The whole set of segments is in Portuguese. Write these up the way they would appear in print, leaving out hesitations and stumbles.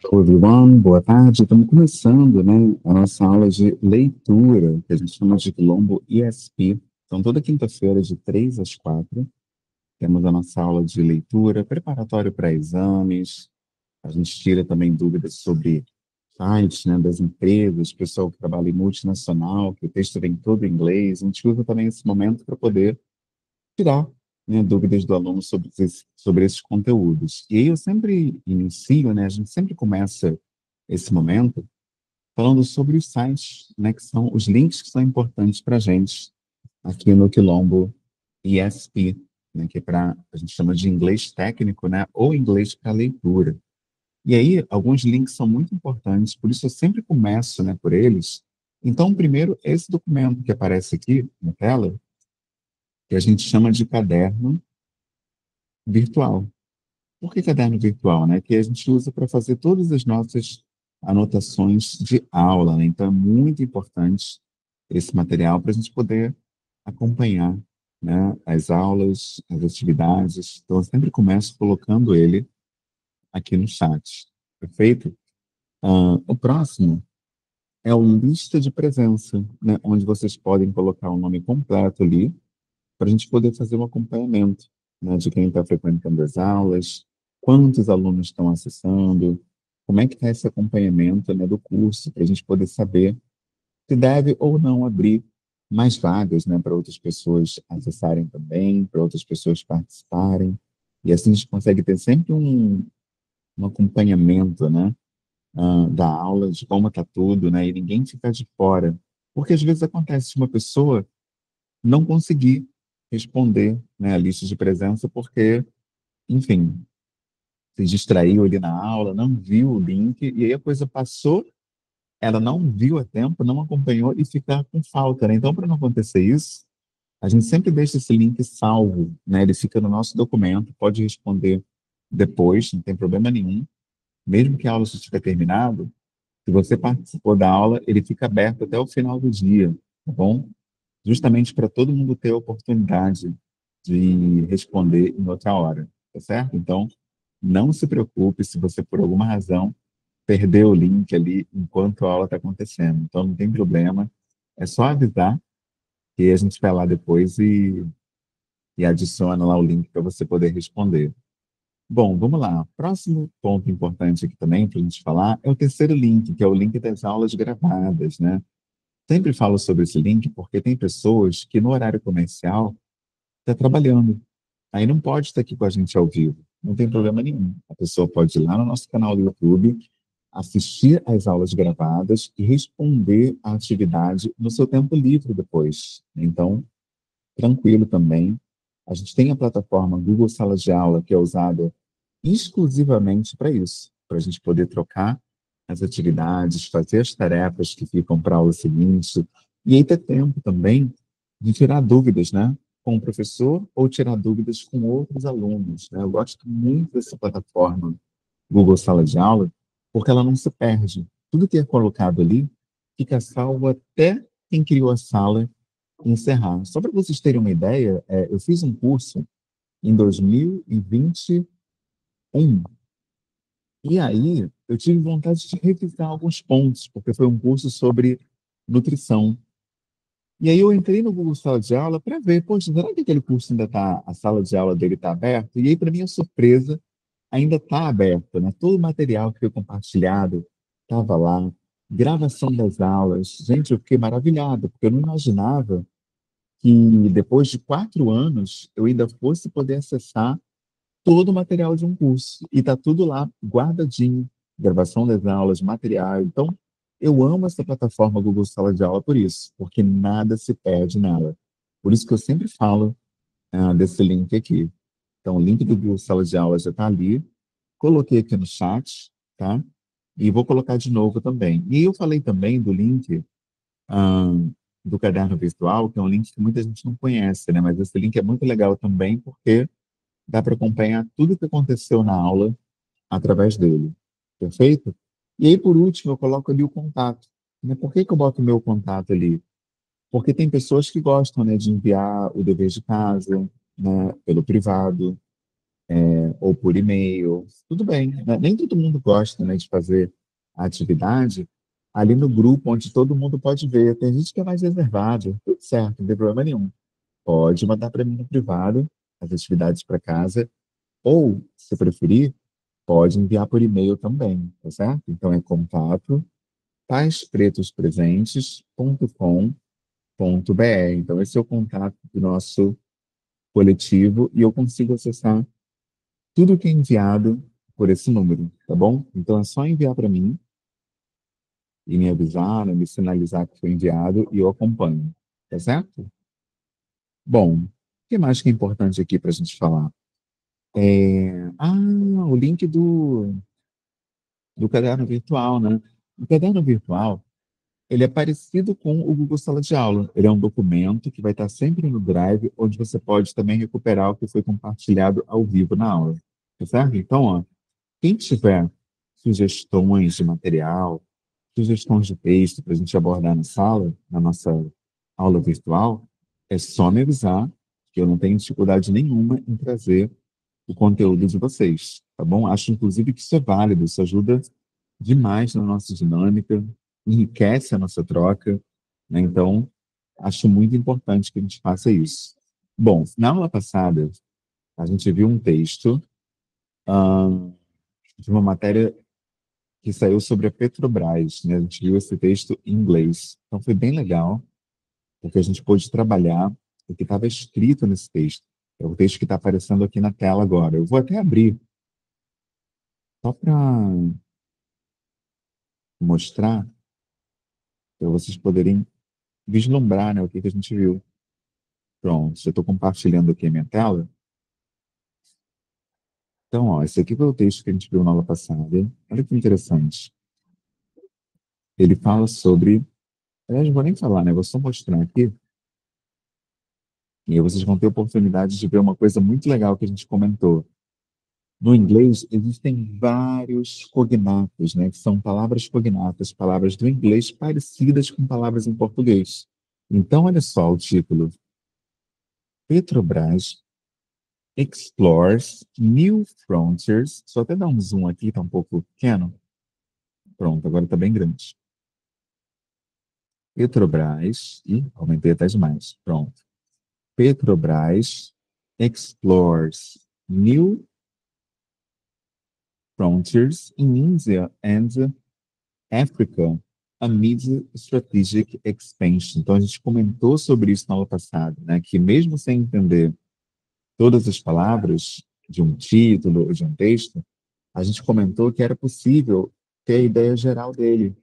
Hello everyone, boa tarde. Estamos começando, né, a nossa aula de leitura, que a gente chama de Quilombo ESP. Então, toda quinta-feira, de 3 às 4, temos a nossa aula de leitura, preparatório para exames. A gente tira também dúvidas sobre sites, né, das empresas, pessoal que trabalha em multinacional, que o texto vem todo em inglês. A gente usa também esse momento para poder tirar, né, dúvidas do aluno sobre esses conteúdos. E aí eu sempre inicio, né, a gente sempre começa esse momento falando sobre os sites, né, que são os links que são importantes para a gente aqui no Quilombo ESP, né, que é para a gente chama de inglês técnico, né, ou inglês para leitura. E aí alguns links são muito importantes, por isso eu sempre começo, né, por eles. Então, primeiro, esse documento que aparece aqui na tela, que a gente chama de caderno virtual. Por que caderno virtual, né? Que a gente usa para fazer todas as nossas anotações de aula, né? Então é muito importante esse material para a gente poder acompanhar, né, as aulas, as atividades. Então eu sempre começo colocando ele aqui no chat, perfeito? O próximo é o lista de presença, né, onde vocês podem colocar o nome completo ali para a gente poder fazer um acompanhamento, né, de quem está frequentando as aulas, quantos alunos estão acessando, como é que está esse acompanhamento, né, do curso, para a gente poder saber se deve ou não abrir mais vagas, né, para outras pessoas acessarem também, para outras pessoas participarem. E assim a gente consegue ter sempre um acompanhamento, né, da aula, de como está tudo, né, e ninguém ficar de fora. Porque às vezes acontece de uma pessoa não conseguir responder, né, a lista de presença porque, enfim, se distraiu ali na aula, não viu o link, e aí a coisa passou, ela não viu a tempo, não acompanhou e fica com falta, né? Então, para não acontecer isso, a gente sempre deixa esse link salvo, né? Ele fica no nosso documento, pode responder depois, não tem problema nenhum. Mesmo que a aula já estiver terminada, se você participou da aula, ele fica aberto até o final do dia, tá bom? Justamente para todo mundo ter a oportunidade de responder em outra hora, tá certo? Então, não se preocupe se você, por alguma razão, perdeu o link ali enquanto a aula está acontecendo. Então, não tem problema, é só avisar que a gente vai lá depois e adiciona lá o link para você poder responder. Bom, vamos lá. Próximo ponto importante aqui também para a gente falar é o terceiro link, que é o link das aulas gravadas, né? Sempre falo sobre esse link porque tem pessoas que no horário comercial está trabalhando. Aí não pode estar aqui com a gente ao vivo. Não tem problema nenhum. A pessoa pode ir lá no nosso canal do YouTube, assistir às aulas gravadas e responder à atividade no seu tempo livre depois. Então, tranquilo também. A gente tem a plataforma Google Sala de Aula, que é usada exclusivamente para isso, para a gente poder trocar as atividades, fazer as tarefas que ficam para a aula seguinte, e aí ter tempo também de tirar dúvidas, né? Com o professor ou tirar dúvidas com outros alunos, né? Eu gosto muito dessa plataforma Google Sala de Aula, porque ela não se perde. Tudo que é colocado ali fica salvo até quem criou a sala encerrar. Só para vocês terem uma ideia, eu fiz um curso em 2021, e aí eu tive vontade de revisar alguns pontos, porque foi um curso sobre nutrição. E aí eu entrei no Google Sala de Aula para ver, poxa, será que aquele curso ainda está, a sala de aula dele está aberta? E aí, para minha surpresa, ainda está aberto, né? Todo o material que foi compartilhado estava lá, gravação das aulas. Gente, eu fiquei maravilhado, porque eu não imaginava que depois de 4 anos eu ainda fosse poder acessar todo o material de um curso. E está tudo lá, guardadinho, gravação das aulas, material. Então, eu amo essa plataforma Google Sala de Aula por isso, porque nada se perde nela. Por isso que eu sempre falo desse link aqui. Então, o link do Google Sala de Aula já está ali. Coloquei aqui no chat, tá? E vou colocar de novo também. E eu falei também do link ah, do caderno virtual, que é um link que muita gente não conhece, né? Mas esse link é muito legal também porque dá para acompanhar tudo o que aconteceu na aula através dele. Perfeito? E aí, por último, eu coloco ali o contato. Né? Por que que eu boto o meu contato ali? Porque tem pessoas que gostam, né, de enviar o dever de casa, né, pelo privado. ou por e-mail, tudo bem, né? Nem todo mundo gosta, né, de fazer a atividade ali no grupo, onde todo mundo pode ver. Tem gente que é mais reservado, tudo certo, não tem problema nenhum. Pode mandar para mim no privado as atividades para casa, ou, se preferir, pode enviar por e-mail também, tá certo? Então é contato paispretopresentes.com.br. Então esse é o contato do nosso coletivo e eu consigo acessar tudo que é enviado por esse número, tá bom? Então é só enviar para mim e me avisar, né, me sinalizar que foi enviado e eu acompanho, tá certo? Bom, o que mais que é importante aqui para a gente falar? O link do caderno virtual, né? O caderno virtual, ele é parecido com o Google Sala de Aula. Ele é um documento que vai estar sempre no Drive, onde você pode também recuperar o que foi compartilhado ao vivo na aula, tá certo? Então, ó, quem tiver sugestões de material, sugestões de texto para a gente abordar na sala, na nossa aula virtual, é só me avisar que eu não tenho dificuldade nenhuma em trazer o conteúdo de vocês, tá bom? Acho, inclusive, que isso é válido, isso ajuda demais na nossa dinâmica, enriquece a nossa troca, né? Então, acho muito importante que a gente faça isso. Bom, na aula passada, a gente viu um texto de uma matéria que saiu sobre a Petrobras, né? A gente viu esse texto em inglês. Então, foi bem legal, porque a gente pôde trabalhar o que estava escrito nesse texto. É o texto que está aparecendo aqui na tela agora. Eu vou até abrir, só para mostrar, para vocês poderem vislumbrar, né, o que que a gente viu. Pronto, já estou compartilhando aqui a minha tela. Então, ó, esse aqui foi o texto que a gente viu na aula passada. Olha que interessante. Ele fala sobre... Aliás, não vou nem falar, né? Vou só mostrar aqui. E aí vocês vão ter oportunidade de ver uma coisa muito legal que a gente comentou. No inglês, existem vários cognatos, né? Que são palavras cognatas, palavras do inglês parecidas com palavras em português. Então, olha só o título. Petrobras explores new frontiers. Só até dar um zoom aqui, tá um pouco pequeno. Pronto, agora tá bem grande. Petrobras, e aumentei até demais. Pronto. Petrobras explores new frontiers in India and Africa amid strategic expansion. Então a gente comentou sobre isso na aula passada, né? Que mesmo sem entender todas as palavras de um título ou de um texto, a gente comentou que era possível ter a ideia geral dele,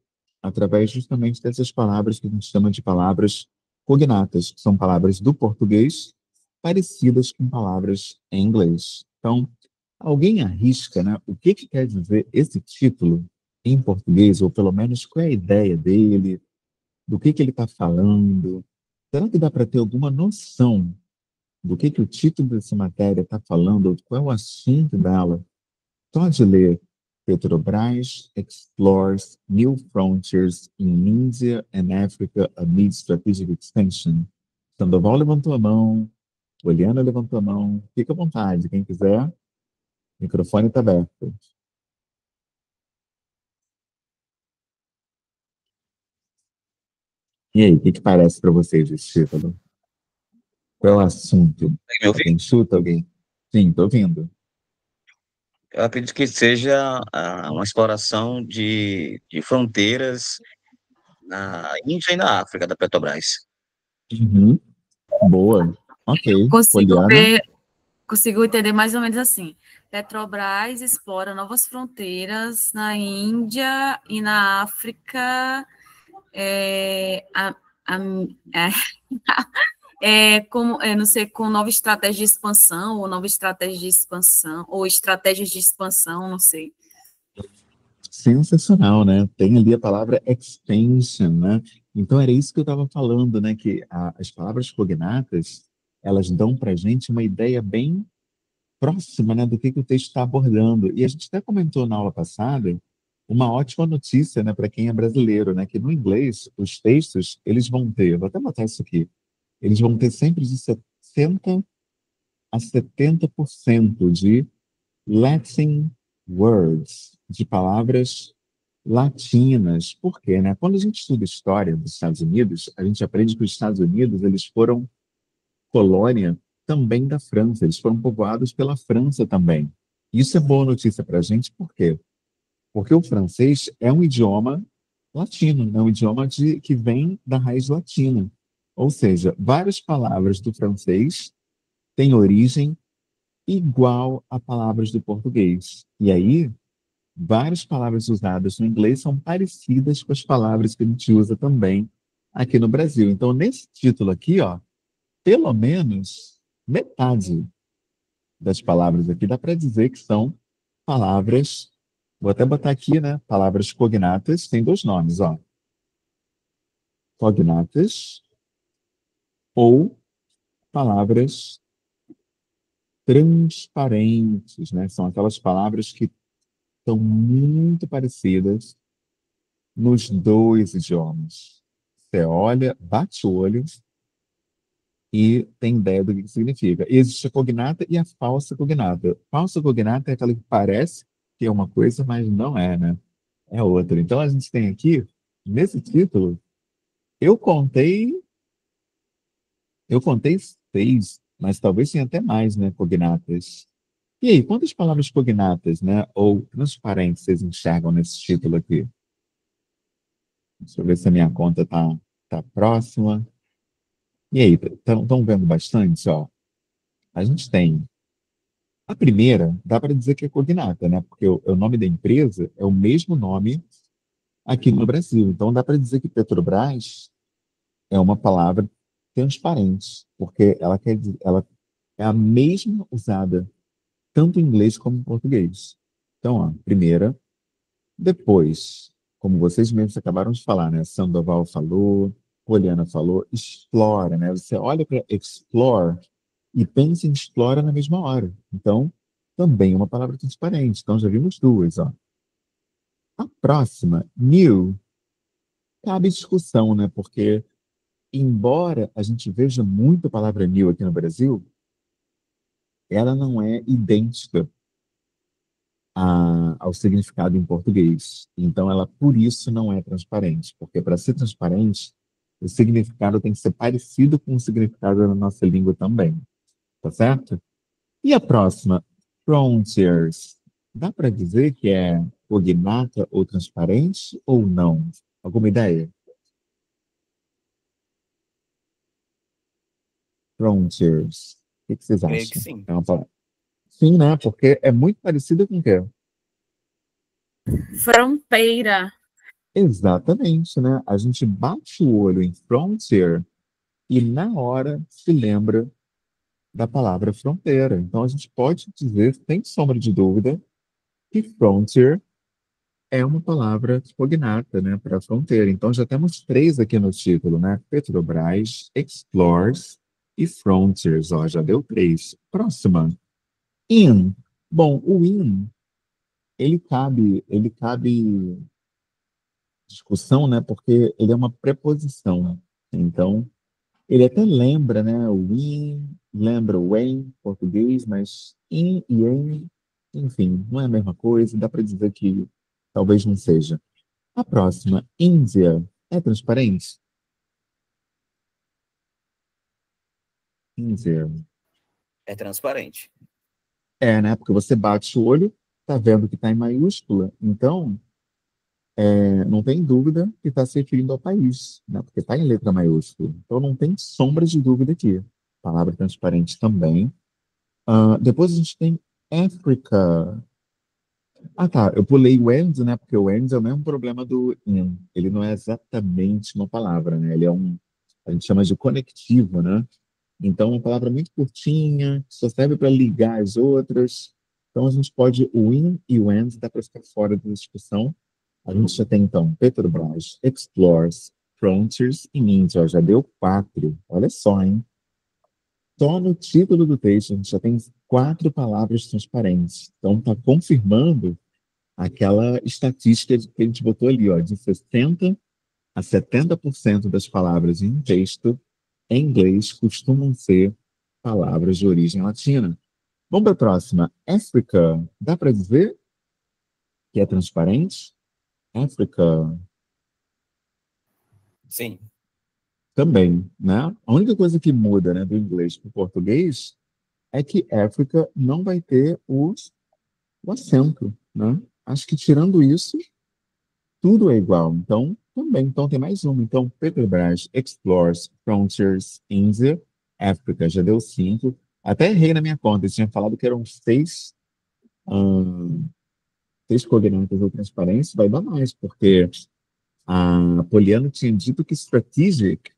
através justamente dessas palavras que a gente chama de palavras cognatas, que são palavras do português parecidas com palavras em inglês. Então, alguém arrisca, né, o que que quer dizer esse título em português, ou pelo menos qual é a ideia dele, do que ele está falando? Será que dá para ter alguma noção do que o título dessa matéria está falando, ou qual é o assunto dela? Só de ler Petrobras explores new frontiers in India and Africa amid strategic expansion. Sandoval levantou a mão, Poliana levantou a mão. Fica à vontade, quem quiser, o microfone está aberto. E aí, o que parece para vocês esse título? Qual é o assunto? Consegue me ouvir? Alguém chuta? Alguém? Sim, estou ouvindo. Eu acredito que seja uma exploração de fronteiras na Índia e na África da Petrobras. Uhum, boa. Ok. Consigo Poliana? ver, consigo entender mais ou menos assim. Petrobras explora novas fronteiras na Índia e na África, é, a- a- não sei, com nova estratégia de expansão, ou nova estratégia de expansão, ou estratégias de expansão, não sei. Sensacional, né? Tem ali a palavra expansion, né? Então era isso que eu estava falando, né? Que as palavras cognatas, elas dão para a gente uma ideia bem próxima, né, do que o texto está abordando. E a gente até comentou na aula passada uma ótima notícia, né, para quem é brasileiro, né? Que no inglês os textos eles vão ter, vou até botar isso aqui, eles vão ter sempre de 60 a 70% de Latin words, de palavras latinas. Por quê, né? Quando a gente estuda história dos Estados Unidos, a gente aprende que os Estados Unidos, eles foram colônia também da França, eles foram povoados pela França também. Isso é boa notícia para a gente, por quê? Porque o francês é um idioma latino, é um idioma que vem da raiz latina. Ou seja, várias palavras do francês têm origem igual a palavras do português. E aí, várias palavras usadas no inglês são parecidas com as palavras que a gente usa também aqui no Brasil. Então, nesse título aqui, ó, pelo menos metade das palavras aqui dá para dizer que são palavras, vou até botar aqui, né? Palavras cognatas, tem dois nomes, ó. Cognatas ou palavras transparentes, né? São aquelas palavras que são muito parecidas nos dois idiomas. Você olha, bate o olho e tem ideia do que significa. Existe a cognata e a falsa cognata. Falsa cognata é aquela que parece que é uma coisa, mas não é, né? É outra. Então a gente tem aqui, nesse título, eu contei, eu contei 6, mas talvez tenha até mais, né, cognatas. E aí, quantas palavras cognatas, né, ou transparentes vocês enxergam nesse título aqui? Deixa eu ver se a minha conta tá próxima. E aí, estão vendo bastante, ó? A gente tem a primeira, dá para dizer que é cognata, né? Porque o nome da empresa é o mesmo nome aqui no Brasil. Então dá para dizer que Petrobras é uma palavra transparente, porque ela é a mesma usada tanto em inglês como em português. Então, ó, primeira, depois, como vocês mesmos acabaram de falar, né? Sandoval falou, Poliana falou, explora, né? Você olha para explore e pensa em explora na mesma hora. Então, também é uma palavra transparente. Então, já vimos duas, ó. A próxima, new, cabe discussão, né? Porque, embora a gente veja muito a palavra new aqui no Brasil, ela não é idêntica ao significado em português. Então, ela, por isso, não é transparente. Porque, para ser transparente, o significado tem que ser parecido com o significado da nossa língua também. Tá certo? E a próxima, frontiers. Dá para dizer que é cognata ou transparente ou não? Alguma ideia? Frontiers. O que vocês Creio que acham? sim. É uma palavra. Sim, né? Porque é muito parecido com o quê? Fronteira. Exatamente, né? A gente bate o olho em frontier e na hora se lembra da palavra fronteira. Então a gente pode dizer, sem sombra de dúvida, que frontier é uma palavra cognata, né, para fronteira. Então já temos 3 aqui no título, né? Petrobras, Explores e Frontiers. Ó, já deu 3. Próxima. In. Bom, o in, ele cabe discussão, né? Porque ele é uma preposição. Então, ele até lembra, né? O in, lembra o em, português, mas in e em, enfim, não é a mesma coisa. Dá para dizer que talvez não seja. A próxima, Índia, é transparente? Índia. É transparente. É, né? Porque você bate o olho, tá vendo que está em maiúscula, então não tem dúvida que está se referindo ao país, né? Porque está em letra maiúscula. Então não tem sombra de dúvida aqui. Palavra transparente também. Depois a gente tem África. Ah, tá. Eu pulei o and, né? Porque o and é o mesmo problema do in. Ele não é exatamente uma palavra, né? Ele é a gente chama de conectivo, né? Então, é uma palavra muito curtinha, só serve para ligar as outras. Então, a gente pode, o in e o and, dá para ficar fora da discussão. A gente já tem, então, Petrobras, Explores, Frontiers e Ninja. Já deu 4. Olha só, hein? Só no título do texto, a gente já tem 4 palavras transparentes. Então, está confirmando aquela estatística que a gente botou ali, ó, de 60 a 70% das palavras em texto em inglês costumam ser palavras de origem latina. Vamos para a próxima. África. Dá para dizer que é transparente? África Sim. também, né? A única coisa que muda, né, do inglês para o português é que África não vai ter o acento, né? Acho que tirando isso, tudo é igual. Então, também. Então, tem mais uma. Então, Petrobras, Explores, Frontiers, Índia, África. Já deu 5. Até errei na minha conta. Eu tinha falado que eram 6, seis cognatas ou transparência. Vai dar mais, porque a Poliana tinha dito que strategic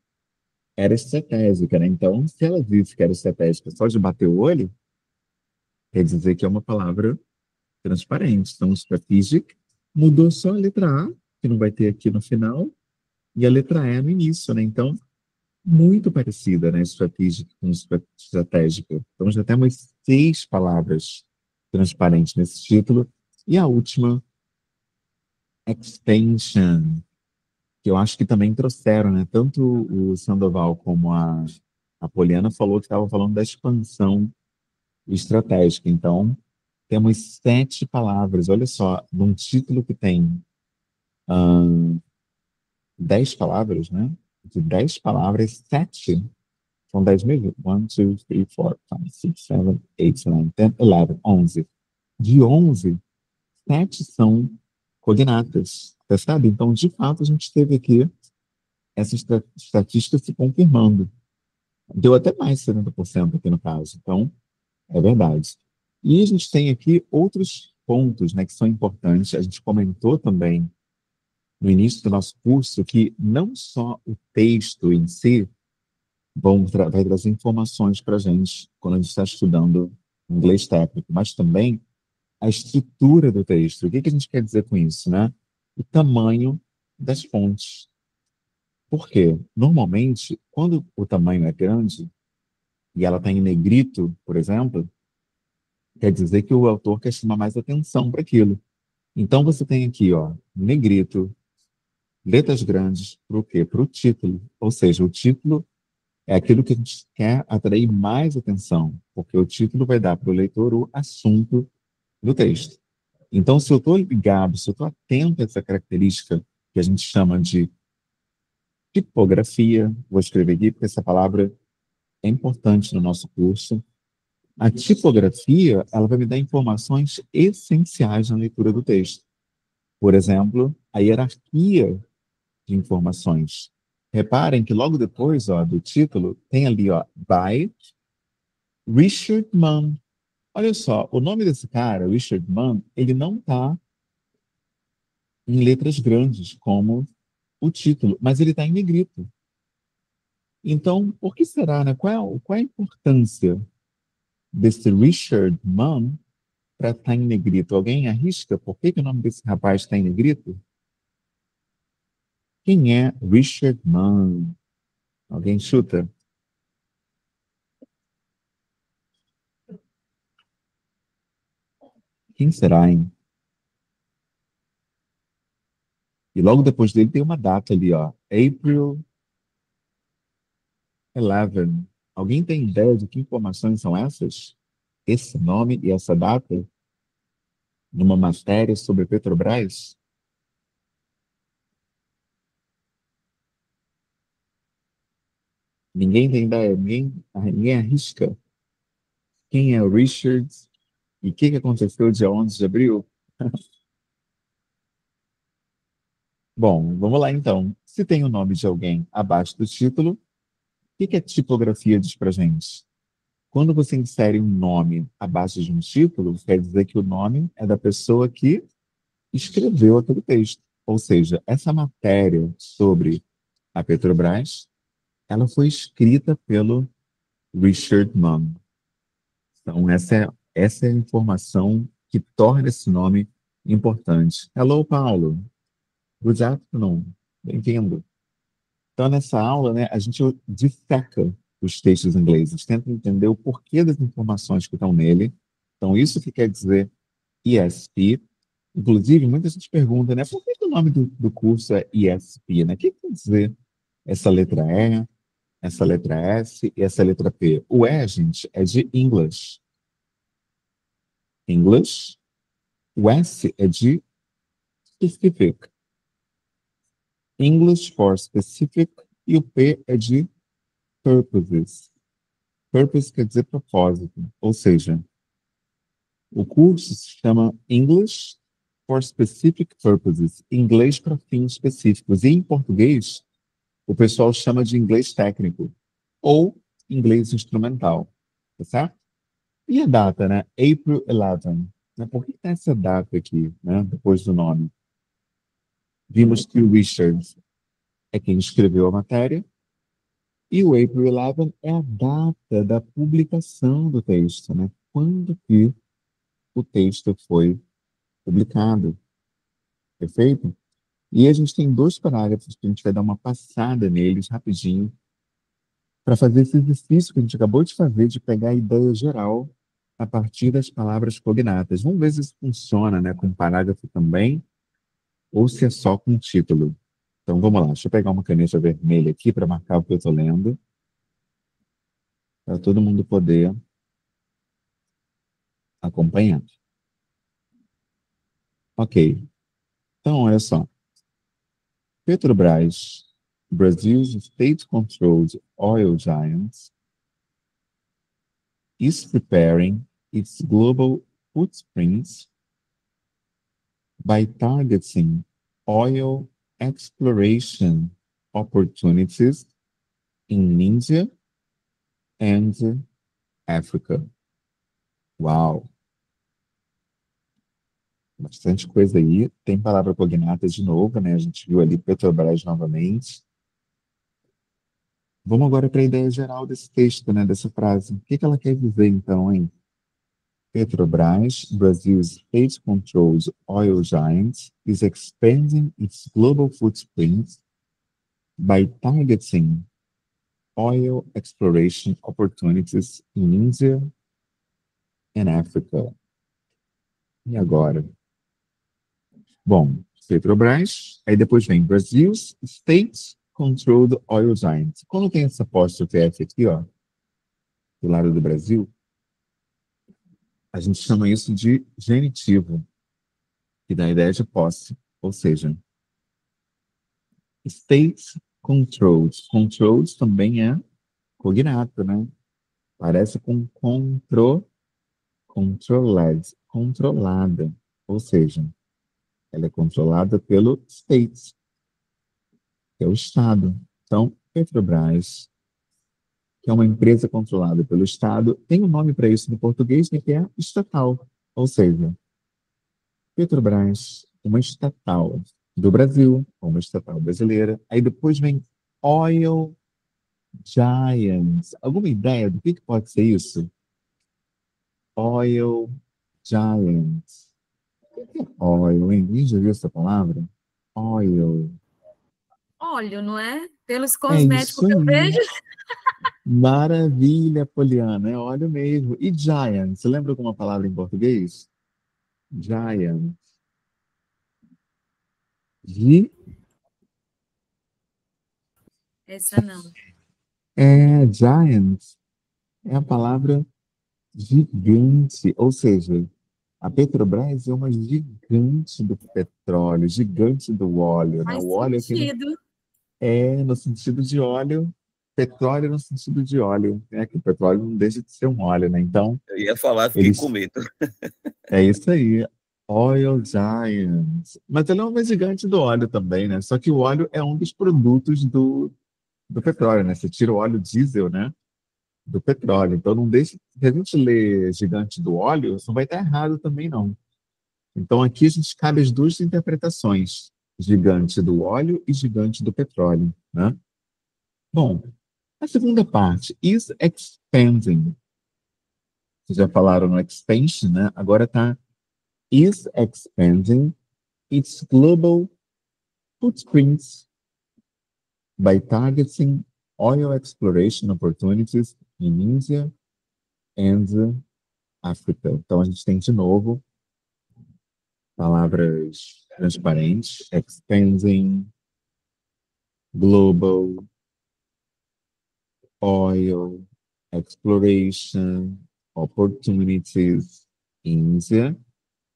era estratégica, né? Então, se ela disse que era estratégica só de bater o olho, quer dizer que é uma palavra transparente. Então, strategic mudou só a letra A, que não vai ter aqui no final, e a letra E no início, né? Então, muito parecida, né? Strategic com estratégica. Então, já temos 6 palavras transparentes nesse título. E a última, extension, que eu acho que também trouxeram, né? Tanto o Sandoval como a Poliana falou que estavam falando da expansão estratégica. Então, temos 7 palavras. Olha só, num título que tem 10 palavras, né? De 10 palavras, 7 são 10 mesmo. 1, 2, 3, 4, 5, 6, 7, 8, 9, 10, 11, 11. De 11, 7 são cognatas, tá sabe? Então, de fato, a gente teve aqui essa estatística se confirmando. Deu até mais de 70% aqui no caso. Então, é verdade. E a gente tem aqui outros pontos, né, que são importantes. A gente comentou também no início do nosso curso que não só o texto em si vai trazer informações para a gente quando a gente está estudando inglês técnico, mas também a estrutura do texto. O que a gente quer dizer com isso, né? O tamanho das fontes. Por quê? Normalmente, quando o tamanho é grande e ela está em negrito, por exemplo, quer dizer que o autor quer chamar mais atenção para aquilo. Então você tem aqui, ó, negrito, letras grandes, para o quê? Para o título. Ou seja, o título é aquilo que a gente quer atrair mais atenção, porque o título vai dar para o leitor o assunto do texto. Então, se eu estou ligado, se eu estou atento a essa característica que a gente chama de tipografia, vou escrever aqui porque essa palavra é importante no nosso curso. A tipografia, ela vai me dar informações essenciais na leitura do texto. Por exemplo, a hierarquia de informações. Reparem que logo depois, ó, do título, tem ali, ó, by Richard Mann. Olha só, o nome desse cara, Richard Mann, ele não está em letras grandes, como o título, mas ele está em negrito. Então, por que será, né? Qual é a importância desse Richard Mann para estar em negrito? Alguém arrisca por que o nome desse rapaz está em negrito? Quem é Richard Mann? Alguém chuta? Quem será, hein? E logo depois dele tem uma data ali, ó. April 11. Alguém tem ideia de que informações são essas? Esse nome e essa data numa matéria sobre Petrobras? Ninguém tem ideia, ninguém arrisca. Quem é o Richard e o que aconteceu dia 11 de abril? Bom, vamos lá então. Se tem o nome de alguém abaixo do título, o que a tipografia diz para gente? Quando você insere um nome abaixo de um título, quer dizer que o nome é da pessoa que escreveu aquele texto. Ou seja, essa matéria sobre a Petrobras, ela foi escrita pelo Richard Mann. Então, essa é a informação que torna esse nome importante. Hello, Paulo. Good afternoon. Bem-vindo. Então, nessa aula, né, a gente disseca os textos ingleses, tenta entender o porquê das informações que estão nele. Então, isso que quer dizer ESP. Inclusive, muita gente pergunta, né, por que o nome do curso é ESP, né? O que quer dizer essa letra E, essa letra S e essa letra P? O E, gente, é de English. English. O S é de specific. English for specific. E o P é de purposes. Purpose quer dizer propósito. Ou seja, o curso se chama English for Specific Purposes. Inglês para fins específicos. E em português, o pessoal chama de inglês técnico. Ou inglês instrumental. Tá certo? E a data, né? April 11. Né? Por que tem essa data aqui, né? Depois do nome? Vimos que o Richard é quem escreveu a matéria e o April 11 é a data da publicação do texto, né? Quando que o texto foi publicado, perfeito? E a gente tem 2 parágrafos que a gente vai dar uma passada neles rapidinho para fazer esse exercício que a gente acabou de fazer de pegar a ideia geral a partir das palavras cognatas. Vamos ver se isso funciona, né, com parágrafo também, ou se é só com título. Então vamos lá, deixa eu pegar uma caneta vermelha aqui para marcar o que eu estou lendo, para todo mundo poder acompanhar. Ok, então olha só. Petrobras, Brazil's state-controlled oil giant, is preparing its global footprint by targeting oil exploration opportunities in India and Africa. Uau! Bastante coisa aí. Tem palavra cognata de novo, né? A gente viu ali Petrobras novamente. Vamos agora para a ideia geral desse texto, né? Dessa frase. O que ela quer dizer, então, hein? Petrobras, Brazil's state-controlled oil giant, is expanding its global footprint by targeting oil exploration opportunities in India and Africa. E agora? Bom, Petrobras, aí depois vem Brazil's state-controlled oil giant. Quando tem essa apóstrofe F aqui, ó, do lado do Brasil, a gente chama isso de genitivo, que dá a ideia de posse, ou seja, state controlled. Controlled também é cognato, né? Parece com controlled, controlada, ou seja, ela é controlada pelo state, que é o Estado. Então, Petrobras, que é uma empresa controlada pelo Estado, tem um nome para isso no português, né, que é estatal, ou seja, Petrobras, uma estatal do Brasil, uma estatal brasileira. Aí depois vem Oil Giants. Alguma ideia do que pode ser isso? Oil Giants. O que é oil, hein? Ninguém já viu essa palavra? Oil. Óleo, não é? Pelos É cosméticos isso que eu aí. vejo. Maravilha, Poliana. É óleo mesmo. E Giant? Você lembra alguma palavra em português? Giant. Gi Essa não. Giant. É a palavra gigante. Ou seja, a Petrobras é uma gigante do petróleo, gigante do óleo, né? Faz O óleo aqui sentido. no sentido de óleo, petróleo no sentido de óleo, né? Que o petróleo não deixa de ser um óleo, né? Então, Eu ia falar, fiquei com eles medo. é isso aí. Oil Giants. Mas ele é uma gigante do óleo também, né? Só que o óleo é um dos produtos do petróleo, né? Você tira o óleo diesel, né? Do petróleo. Então não deixa. Se a gente lê gigante do óleo, isso não vai estar errado também, não. Então aqui a gente cabe as 2 interpretações: gigante do óleo e gigante do petróleo, né? Bom, a segunda parte, is expanding. Vocês já falaram no expansion, né? Agora tá is expanding its global footprints by targeting oil exploration opportunities in India and Africa. Então a gente tem de novo palavras transparentes: expanding, global, oil, exploration, opportunities. Índia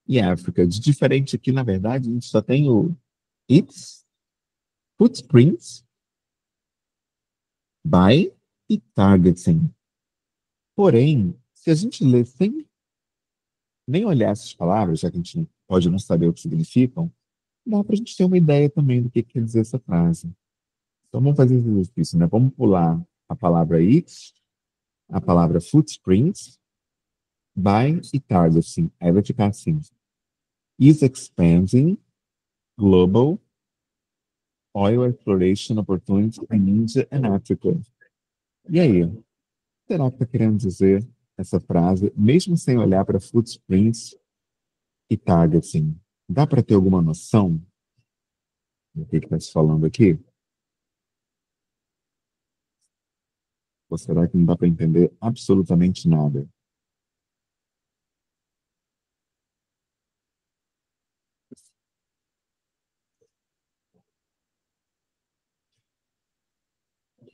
e África. De diferente aqui, na verdade, a gente só tem o its, footprints, by e targeting. Porém, se a gente lê sem nem olhar essas palavras, já que a gente pode não saber o que significam, dá para a gente ter uma ideia também do que quer dizer essa frase. Então vamos fazer esse exercício, né? Vamos pular a palavra it, a palavra footprints, by e targeting. Aí vai ficar assim: is expanding global oil exploration opportunities in India and Africa. E aí, será que está querendo dizer essa frase, mesmo sem olhar para footprints e targeting? Dá para ter alguma noção do que está se falando aqui? Ou será que não dá para entender absolutamente nada?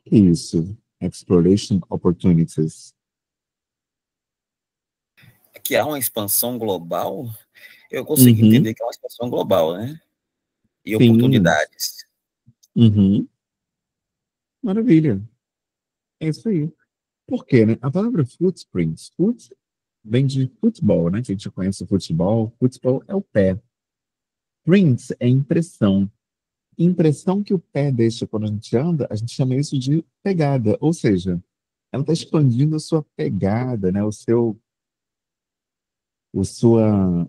Que isso? Exploration opportunities. Que há uma expansão global, eu consigo Uhum, entender que é uma expansão global, né? E sim. oportunidades. Uhum. Maravilha. É isso aí. Por quê, né? A palavra footprints, foot vem de futebol, né? Que a gente conhece o futebol. Futebol é o pé. Prints é impressão. Impressão que o pé deixa quando a gente anda, a gente chama isso de pegada. Ou seja, ela está expandindo a sua pegada, né?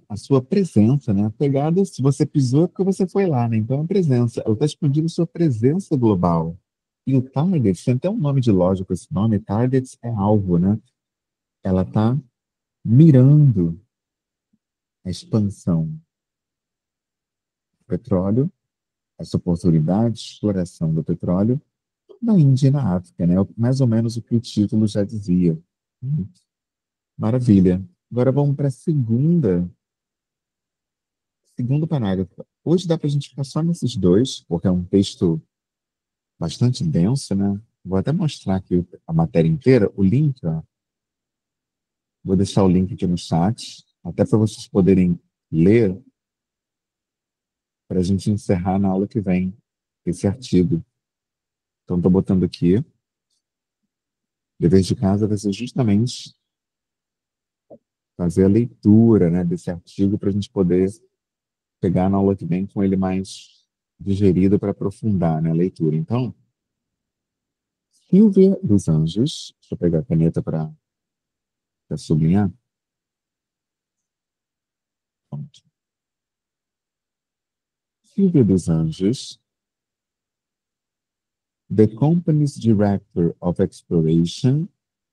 A sua presença, né? A pegada, se você pisou, é porque você foi lá, né? Então, é a presença. Ela está expandindo sua presença global. E o target, tem até um nome de loja com esse nome, target é alvo, né? Ela está mirando a expansão do petróleo, essa oportunidade de exploração do petróleo na Índia e na África, né? Mais ou menos o que o título já dizia. Maravilha. Agora vamos para a segundo parágrafo. Hoje dá para a gente ficar só nesses dois, porque é um texto bastante denso, né? Vou até mostrar aqui a matéria inteira, o link, ó. Vou deixar o link aqui no chat, até para vocês poderem ler, para a gente encerrar na aula que vem esse artigo. Então, estou botando aqui. Dever de casa vai ser justamente fazer a leitura, né, desse artigo para a gente poder pegar na aula que vem com ele mais digerido para aprofundar, né, a leitura. Então, Silvia dos Anjos, deixa eu pegar a caneta para sublinhar. Pronto. Silvia dos Anjos, the company's director of exploration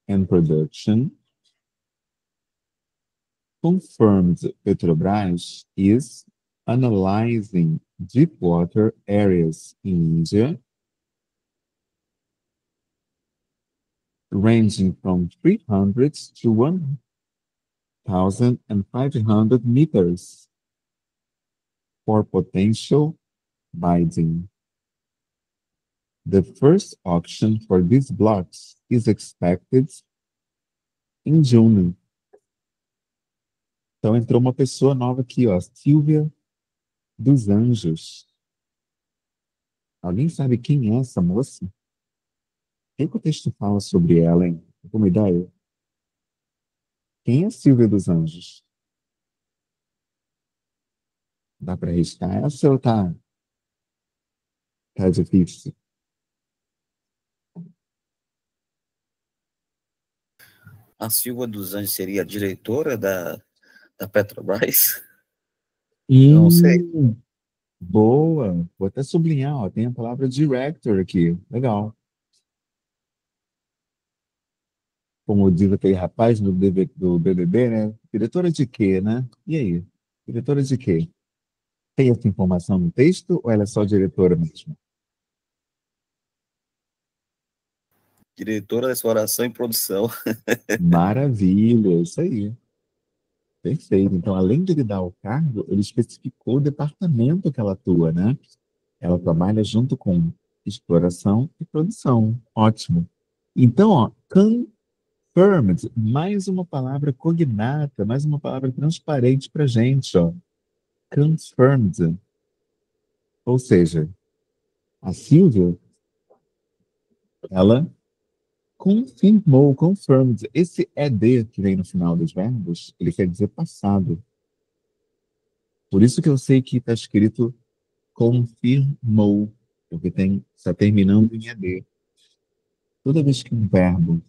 and production, confirmed Petrobras is analyzing deep water areas in India ranging from 300 to 1,500 meters for potential bidding. The first auction for these blocks is expected em June. Então entrou uma pessoa nova aqui, ó, Silvia dos Anjos. Alguém sabe quem é essa moça? O que o texto fala sobre ela, hein? Tem uma ideia? Quem é Silvia dos Anjos? Dá para arriscar essa ou tá difícil? A Silva dos Anjos seria a diretora da Petrobras? Eu não sei. Boa. Vou até sublinhar, ó, tem a palavra director aqui. Legal. Como diz aquele rapaz do BBB, né? Diretora de quê, né? E aí? Diretora de quê? Tem essa informação no texto ou ela é só diretora mesmo? Diretora da Exploração e Produção. Maravilha, isso aí. Perfeito. Então, além de ele dar o cargo, ele especificou o departamento que ela atua, né? Ela trabalha junto com exploração e produção. Ótimo. Então, ó, confirmed. Confirmed, mais uma palavra cognata, mais uma palavra transparente para gente, ó. Confirmed. Ou seja, a Silvia, ela confirmou, confirmed. Esse ED que vem no final dos verbos, ele quer dizer passado. Por isso que eu sei que está escrito confirmou, porque está terminando em ED. Toda vez que um verbo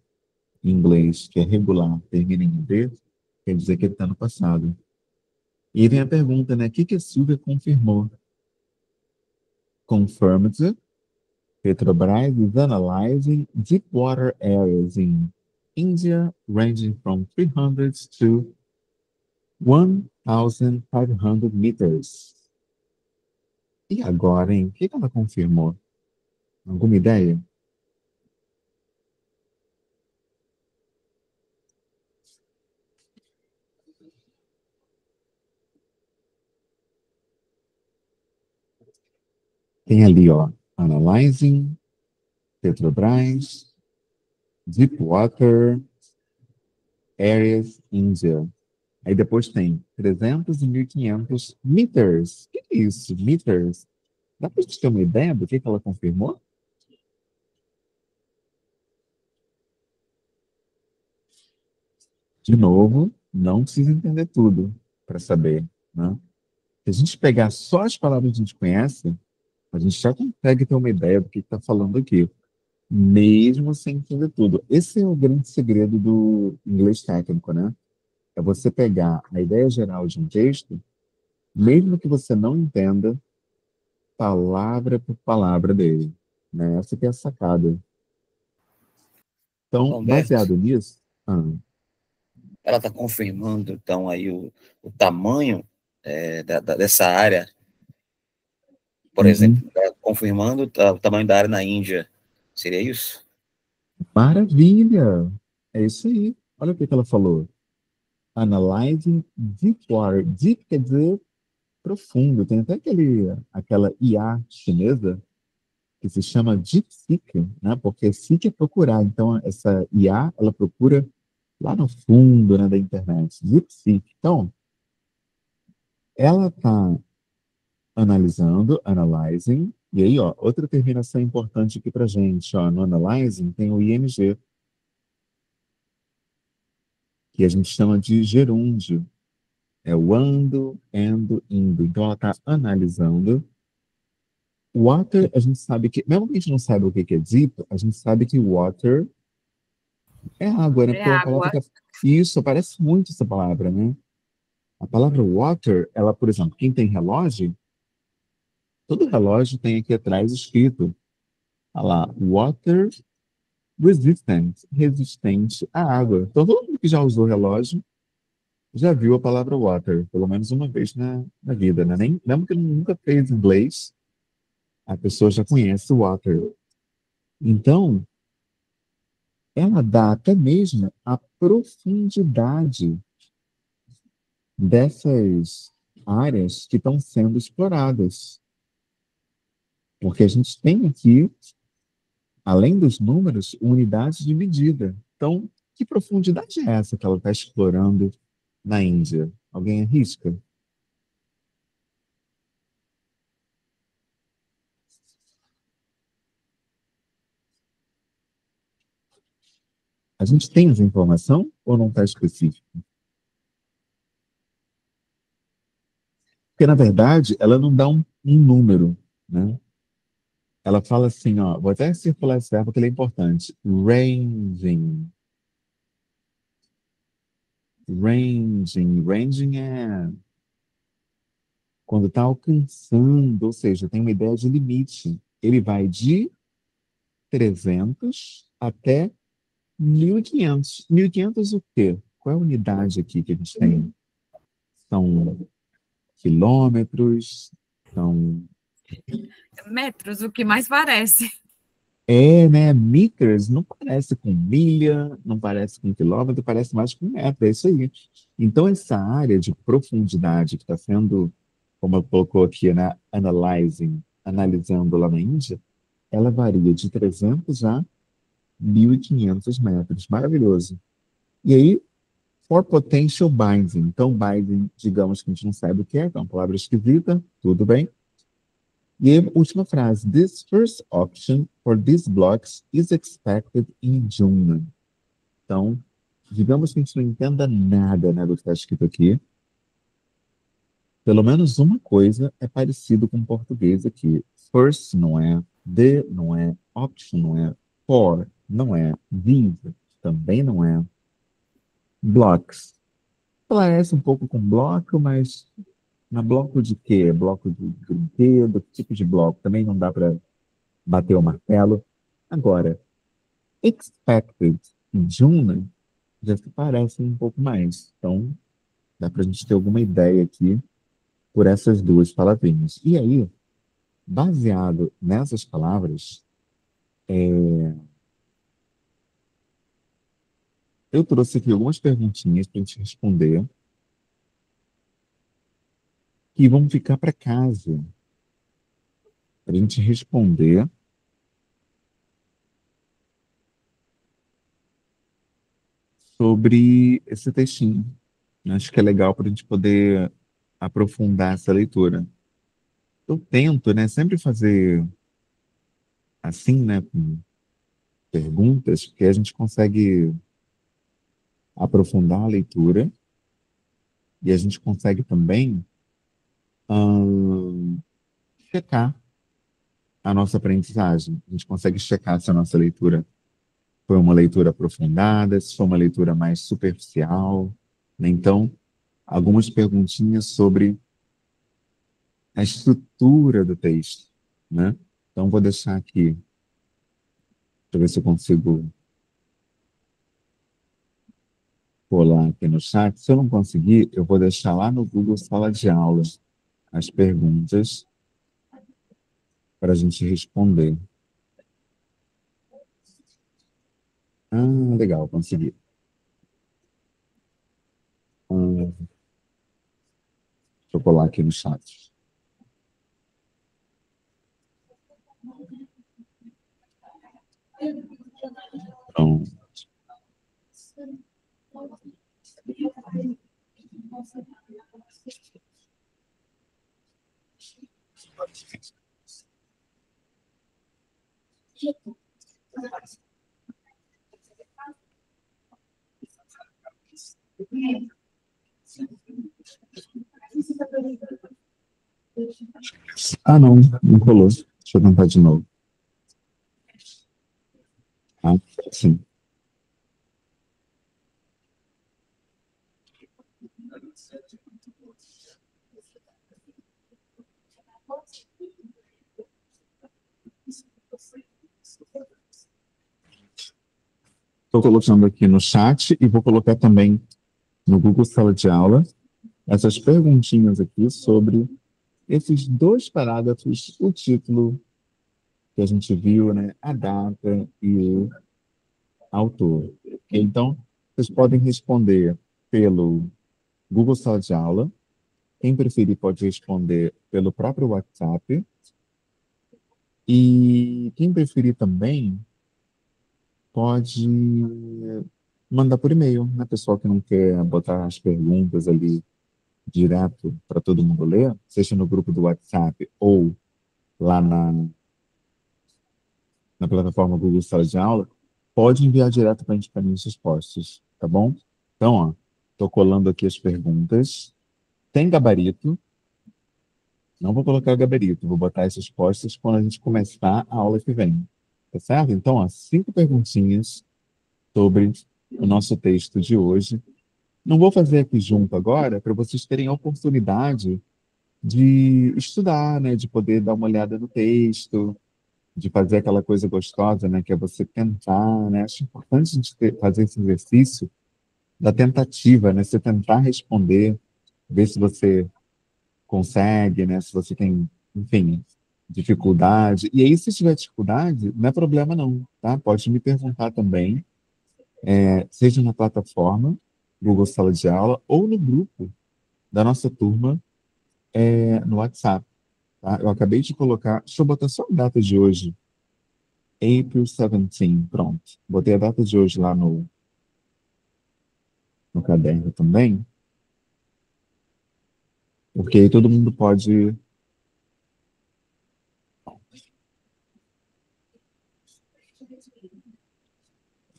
em inglês que é regular termina em ED, quer dizer que ele está no passado. E aí vem a pergunta, né? O que a Silvia confirmou? Confirmed, Petrobras is analyzing deep water areas in India ranging from 300 to 1,500 meters. E agora, hein? O que ela confirmou? Alguma ideia? Tem ali, ó, Analyzing, Petrobras, Deepwater, Areas, India. Aí depois tem 300 e 1.500 meters. O que é isso? Meters? Dá pra gente ter uma ideia do que ela confirmou? De novo, não precisa entender tudo para saber, né? Se a gente pegar só as palavras que a gente conhece, a gente já consegue ter uma ideia do que está falando aqui, mesmo sem entender tudo. Esse é o grande segredo do inglês técnico, né? É você pegar a ideia geral de um texto, mesmo que você não entenda palavra por palavra dele, né? Essa que é a sacada. Então, Humberto, baseado nisso, ela está confirmando, então, aí o tamanho dessa área, por exemplo, ela confirmando o tamanho da área na Índia. Seria isso? maravilha! É isso aí. Olha o que ela falou. Analyzing deep water. Deep quer dizer profundo. Tem até aquela IA chinesa que se chama DeepSeek, né? Porque seek é procurar. Então, essa IA, ela procura lá no fundo, né, da internet. DeepSeek. Então, ela está analisando, analyzing, e aí, ó, outra terminação importante aqui para gente, ó, no analyzing tem o ing, que a gente chama de gerúndio. É o ando, endo, indo. Então, ela está analisando. Water, a gente sabe que, mesmo que a gente não saiba o que é deep, a gente sabe que water é água, né? É Porque é uma palavra água. que isso, parece muito essa palavra, né? A palavra water, ela, por exemplo, quem tem relógio, todo relógio tem aqui atrás escrito, olha lá, water resistant, resistente à água. Então, todo mundo que já usou relógio já viu a palavra water, pelo menos uma vez na vida, né? Nem, mesmo que nunca fez inglês, a pessoa já conhece o water. Então, ela dá até mesmo a profundidade dessas áreas que estão sendo exploradas. Porque a gente tem aqui, além dos números, unidades de medida. Então, que profundidade é essa que ela está explorando na Índia? Alguém arrisca? A gente tem essa informação ou não está específico? Porque, na verdade, ela não dá um número, né? Ela fala assim, ó, vou até circular esse verbo porque ele é importante. Ranging. Ranging. Ranging é quando está alcançando, ou seja, tem uma ideia de limite. Ele vai de 300 até 1.500. 1.500 o quê? Qual é a unidade aqui que a gente tem? São quilômetros, são... Metros, o que mais parece. Né? Meters não parece com milha, não parece com quilômetro, parece mais com metro, é isso aí. Então, essa área de profundidade que está sendo, como eu colocou aqui, né, analisando lá na Índia, ela varia de 300 a 1.500 metros. Maravilhoso. E aí, for potential binding. Então, binding, digamos que a gente não sabe o que é uma palavra esquisita, tudo bem. E aí, última frase. This first auction for these blocks is expected in June. Então, digamos que a gente não entenda nada, né, do que está escrito aqui. Pelo menos uma coisa é parecido com o português aqui. First não é, the não é, auction não é, for não é, these também não é, blocks. Parece um pouco com bloco, mas na bloco de quê? Bloco de brinquedo? Que tipo de bloco? Também não dá para bater o martelo. Agora, expected e June já se parecem um pouco mais. Então, dá para a gente ter alguma ideia aqui por essas duas palavrinhas. E aí, baseado nessas palavras, eu trouxe aqui algumas perguntinhas para a gente responder que vão ficar para casa, para a gente responder sobre esse textinho. Acho que é legal para a gente poder aprofundar essa leitura. Eu tento, né, sempre fazer assim, né, com perguntas, porque a gente consegue aprofundar a leitura e a gente consegue também checar a nossa aprendizagem. A gente consegue checar se a nossa leitura foi uma leitura aprofundada, se foi uma leitura mais superficial, né? Então, algumas perguntinhas sobre a estrutura do texto, né? Então, vou deixar aqui, deixa eu ver se eu consigo colar aqui no chat. Se eu não conseguir, eu vou deixar lá no Google Sala de Aula as perguntas para a gente responder. Ah, legal, consegui. Deixa eu colar aqui no chat. Então, ah, não colou. Deixa eu tentar de novo. Ah, sim. Estou colocando aqui no chat e vou colocar também no Google Sala de Aula essas perguntinhas aqui sobre esses dois parágrafos, o título que a gente viu, né, a data e o autor. Então, vocês podem responder pelo Google Sala de Aula. Quem preferir pode responder pelo próprio WhatsApp. E quem preferir também pode mandar por e-mail, né, pessoal que não quer botar as perguntas ali direto para todo mundo ler, seja no grupo do WhatsApp ou lá na plataforma Google Sala de Aula, pode enviar direto para a gente caminhos respostas, tá bom? Então, ó, estou colando aqui as perguntas. Tem gabarito. Não vou colocar gabarito, vou botar essas respostas quando a gente começar a aula que vem. Tá certo? Então, ó, 5 perguntinhas sobre o nosso texto de hoje. Não vou fazer aqui junto agora, para vocês terem a oportunidade de estudar, né, de poder dar uma olhada no texto, de fazer aquela coisa gostosa, né, que é você tentar, né, acho importante a gente fazer esse exercício da tentativa, né, você tentar responder, ver se você consegue, né, se você tem, enfim, dificuldade. E aí, se tiver dificuldade, não é problema não, tá? Pode me perguntar também, seja na plataforma Google Sala de Aula ou no grupo da nossa turma no WhatsApp, tá? Eu acabei de colocar, deixa eu botar só a data de hoje, April 17, pronto. Botei a data de hoje lá no caderno também, porque aí todo mundo pode...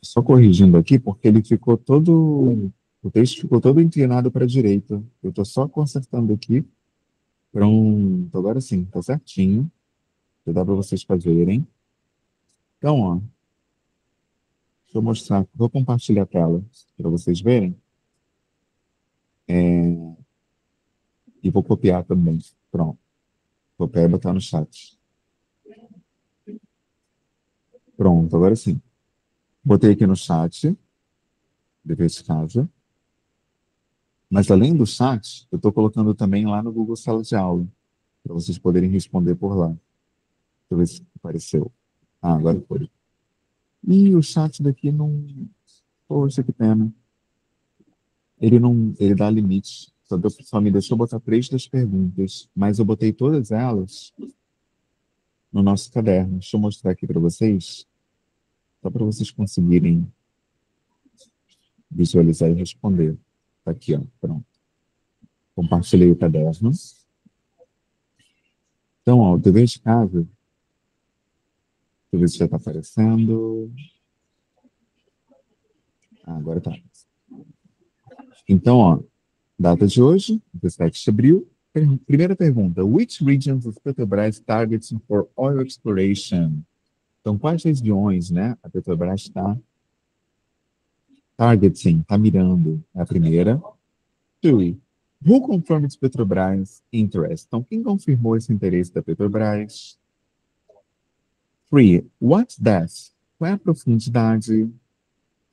Só corrigindo aqui, porque ele ficou todo... O texto ficou todo inclinado para a direita. Eu estou só consertando aqui. Pronto, agora sim, tá certinho. Já dá para vocês fazerem. Então, ó, deixa eu mostrar, vou compartilhar a tela para vocês verem. E vou copiar também. Pronto. Vou copiar e botar no chat. Pronto, agora sim. Botei aqui no chat, dever de casa. Mas além do chat, eu estou colocando também lá no Google Sala de Aula, para vocês poderem responder por lá. Deixa eu ver se apareceu. Ah, agora foi. E o chat daqui não... Poxa, que pena. Ele não... Ele dá limite. Só me deixou botar 3 das perguntas, mas eu botei todas elas no nosso caderno. Deixa eu mostrar aqui para vocês, só para vocês conseguirem visualizar e responder. Tá aqui, ó, pronto. Compartilhei o caderno. Então, ó, o dever de casa, deixa eu ver se já está aparecendo. Ah, agora tá. Então, ó, data de hoje, 17 de abril. Primeira pergunta. Which regions of Petrobras targets for oil exploration? Então, quais regiões, né, a Petrobras está targeting, está mirando? É a primeira. 2. Who confirmed Petrobras interest? Então, quem confirmou esse interesse da Petrobras? 3. What's depth? Qual é a profundidade?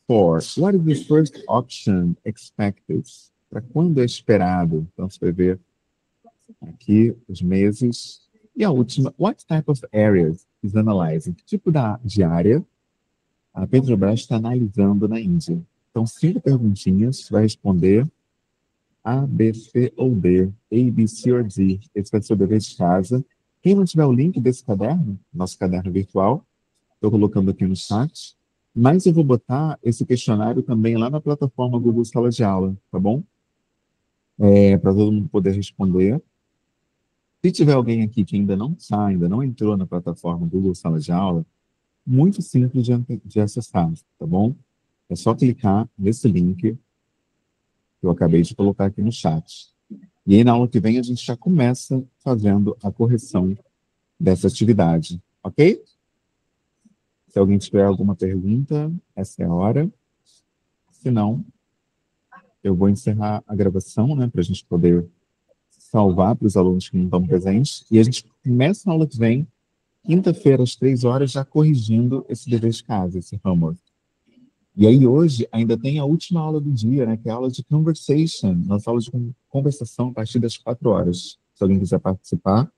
4. What is the first auction expected? Para quando é esperado? Então, você vai ver aqui os meses. E a última, what type of areas is analyzing? Que tipo de área a Petrobras está analisando na Índia? Então, 5 perguntinhas, você vai responder A, B, C ou D. A, B, C ou D. Esse vai ser o dever de casa. Quem não tiver o link desse caderno, nosso caderno virtual, estou colocando aqui no chat, mas eu vou botar esse questionário também lá na plataforma Google Sala de Aula, tá bom? Para todo mundo poder responder. Se tiver alguém aqui que ainda não entrou na plataforma Google Sala de Aula, muito simples de acessar, tá bom? É só clicar nesse link que eu acabei de colocar aqui no chat. E aí, na aula que vem, a gente já começa fazendo a correção dessa atividade, ok? Se alguém tiver alguma pergunta, essa é a hora. Se não, eu vou encerrar a gravação, né, para a gente poder salvar para os alunos que não estão presentes. E a gente começa na aula que vem, quinta-feira, às 3 horas, já corrigindo esse dever de casa, esse homework. E aí, hoje, ainda tem a última aula do dia, né, que é a aula de conversation, nossa aula de conversação a partir das 4 horas. Se alguém quiser participar,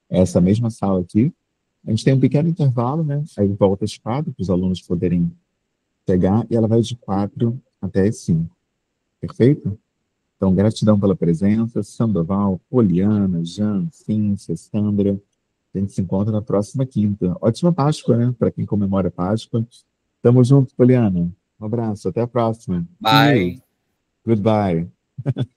é essa mesma sala aqui. A gente tem um pequeno intervalo, né, aí volta às 4, para os alunos poderem pegar, e ela vai de 4 até as 5. Perfeito? Então, gratidão pela presença, Sandoval, Poliana, Jean, Cíntia, Sandra. A gente se encontra na próxima quinta. Ótima Páscoa, né? Para quem comemora a Páscoa. Tamo junto, Poliana. Um abraço, até a próxima. See you. Bye. Goodbye.